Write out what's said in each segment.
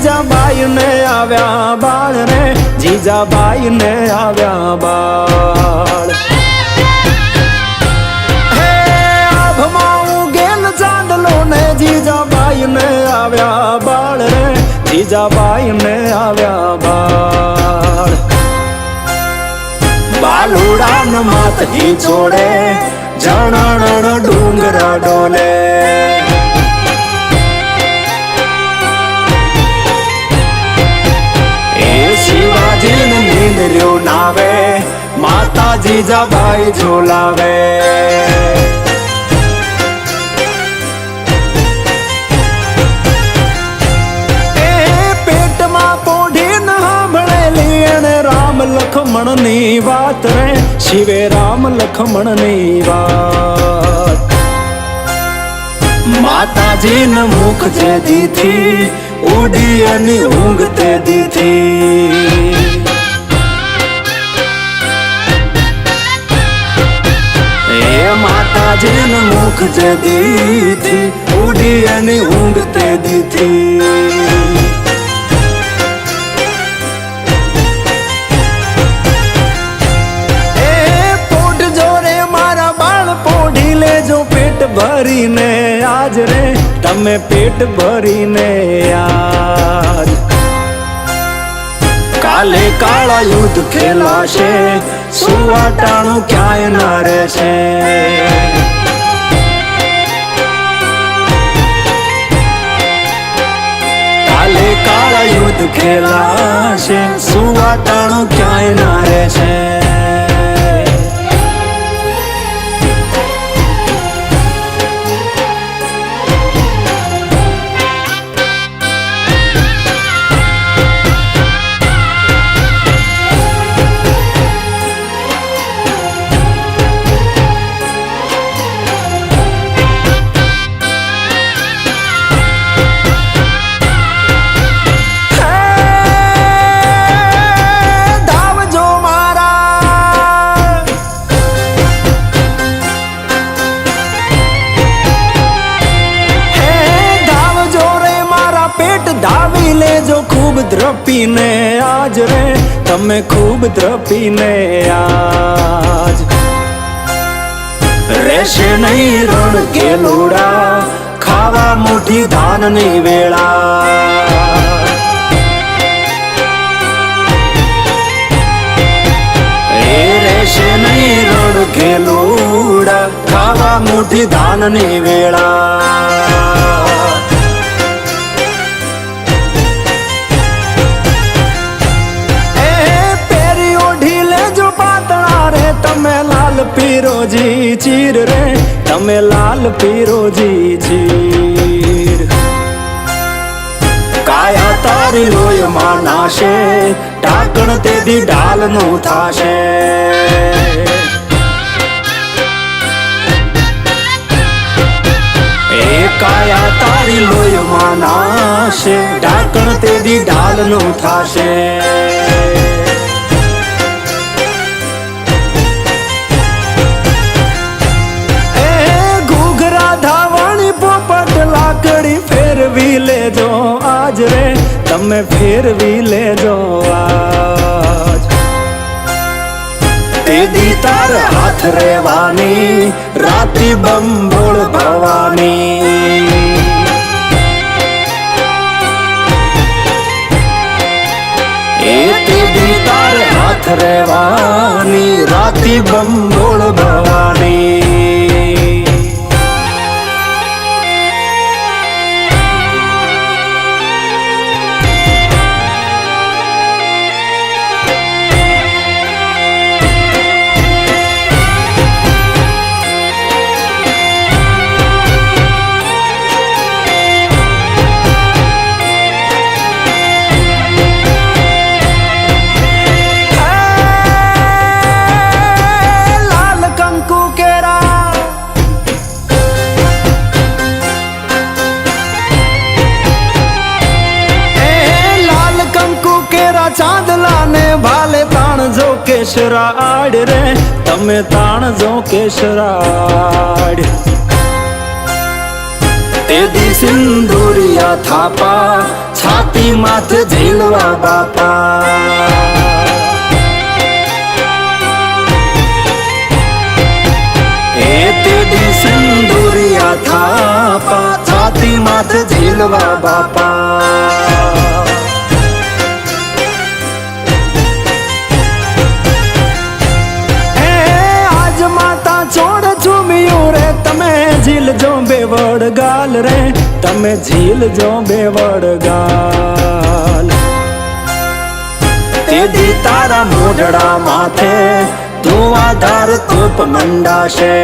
જીજાબાઈ ને આવ્યા બાળ રે, જીજાબાઈ ને આવ્યા બાળ. હે આભમાં ઉગેલ ચાંદલો ને જીજાબાઈ ને આવ્યા બાળ રે, જીજાબાઈ ને આવ્યા બાળ. બાલુડાન માથથી છોડે જણણ ડુંગરા ડોલે, એ શિવાજીને નીંદર્યો નાવે, માતા જીજાબાઈ ઝોલાવે. એ પેટમાં પોઢીને સાંભળેલી એને રામ લખમણની વાત રે, શિવે રામ લખમણની વાત. માતાજીને મુખ જે દીધી, ઉડી અને ઊંઘ તે દીધી. એ માતાજીને મુખ જે દીધી, ઉડી અને ઊંઘ તે દીધી. ભરીને આજ રે તમે પેટ ભરીને આજ. કાલે કાળા યુદ્ધ ખેલાશે, સુવાટાણું ક્યાંય ના રહેશે. કાલે કાળા યુદ્ધ ખેલાશે, સુવાટાણું ક્યાંય ના રહેશે. ધાવી લેજો ખૂબ દ્રપીને આજ રે, તમે ખૂબ દ્રપીને આજ. રહેશે નહીં રણ ગેલુડા, ખાવા મુઠી ધાનની વેળા. એ રહેશે નહીં રણ ગેલુડા, ખાવા મુઠી ધાનની વેળા. તમે લાલ પીરોજી ચીર રે, તમે લાલ પીરોજી ચીર. કાયા તારી લોહીમાં નાશે, ઢાંકણ તેથી ઢાલનું થાશે. એ કાયા તારી લોહીમાં નાશે, ઢાંકણ તેથી ઢાલનું થાશે. લાકડી ફેરવી લેજો આજ રે, તમે ફેરવી લેજો આજ. તેદી તાર હાથ રેવાની, રાતી બંબોળ ભવાની. એ તેદી તાર હાથ રેવાની, રાતી બંબોળ ભવાની. ચાંદલા ને ભાલે તાણ જો કેશરાડ રે, તમે તાણ જો કેશરાડ. તેદી સિંધુ સિંદુરિયા થાપા છાતી માથે ઝીલવા બાપા સિંદુરિયા થાપા છાતી માથે ઝીલવા બાપા આજ માતા છોડ ચૂમ્યું રે તમે ઝીલજો બેવડ ગાલ રે તમે ઝીલજો બેવડ ગાલ તેદી તારા મોઢડા માથે ધુઆધાર તોપ મંડાશે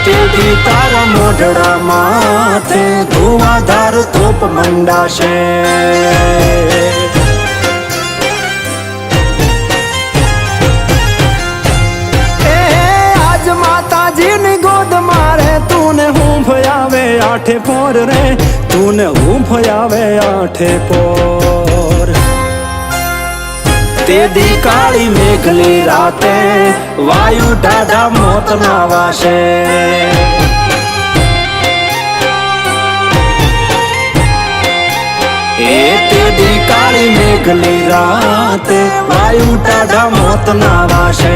તેદી તારા મોઢડા માથે ધુઆધાર તોપ મંડાશે આજ માતાજીની ગોદ મારે તુને હું ભયાવે આઠે પોર રે તુને હું ભયાવે આઠે પોર તેદી કાળી મેઘલી રાતે વાયુ ડાઢા મોત ના વાશે તેદી કાળી મેઘલી રાતે વાયુ ડાઢા મોત ના વાશે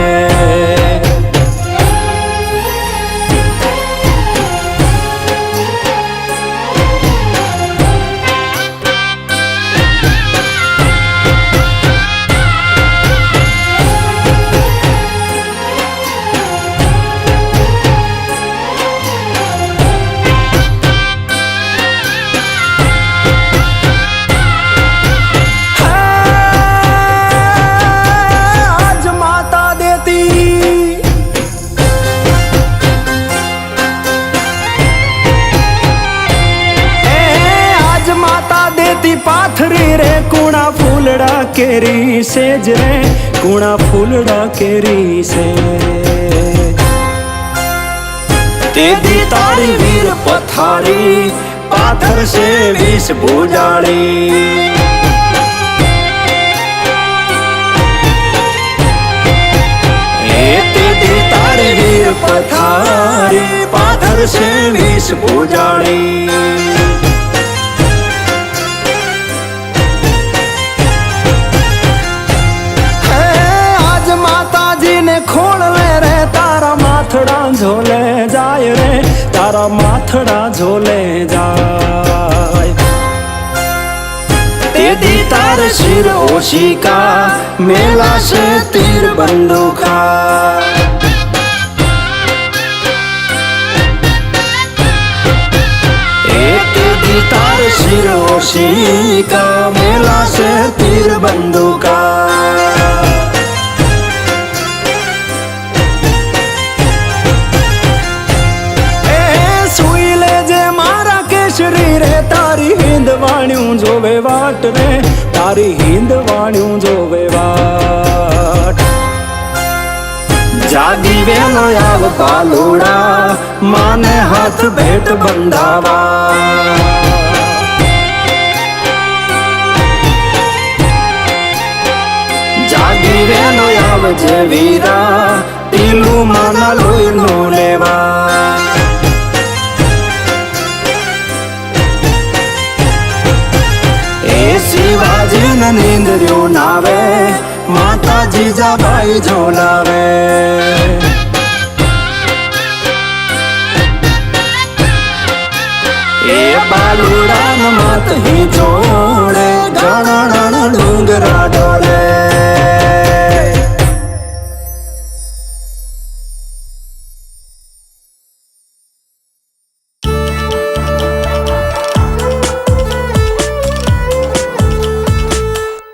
પાથરી રે કુણા ફૂલડા કેરી સેજ રે કુણા ફૂલડા કેરી સે તેદી તારી વીર પથારી પાથર સે વિષ ભૂજાળી તેદી તારી વીર પથારી પાથર સે વિષ ભૂજાળી ખોળવે રે તારા માથડા ઝોલે જાય રે તારા માથડા ઝોલે જાય તેદી તાર શિર ઓશિકા મેલાશે તીર બંદૂકા તેદી તાર શિર ઓશિકા મેલાશે તીર બંદૂકા રે તારી હિંદ વાણ્યું જોવે વાટ રે તારી હિંદ વાણ્યું જોવે વાટ જાગી વેલો આવ પાલુડા માને હાથ ભેટ બંધાવા જાગી વેલો આવ જે વીરા ટીલું માના લોહી નું લેવા શિવાજી ને નીંદર્યો નાવે માતા જીજાબાઈ ઝોલાવે એ બાલુડા મત હી જોડે ગણણ ડુંગરા ડોલે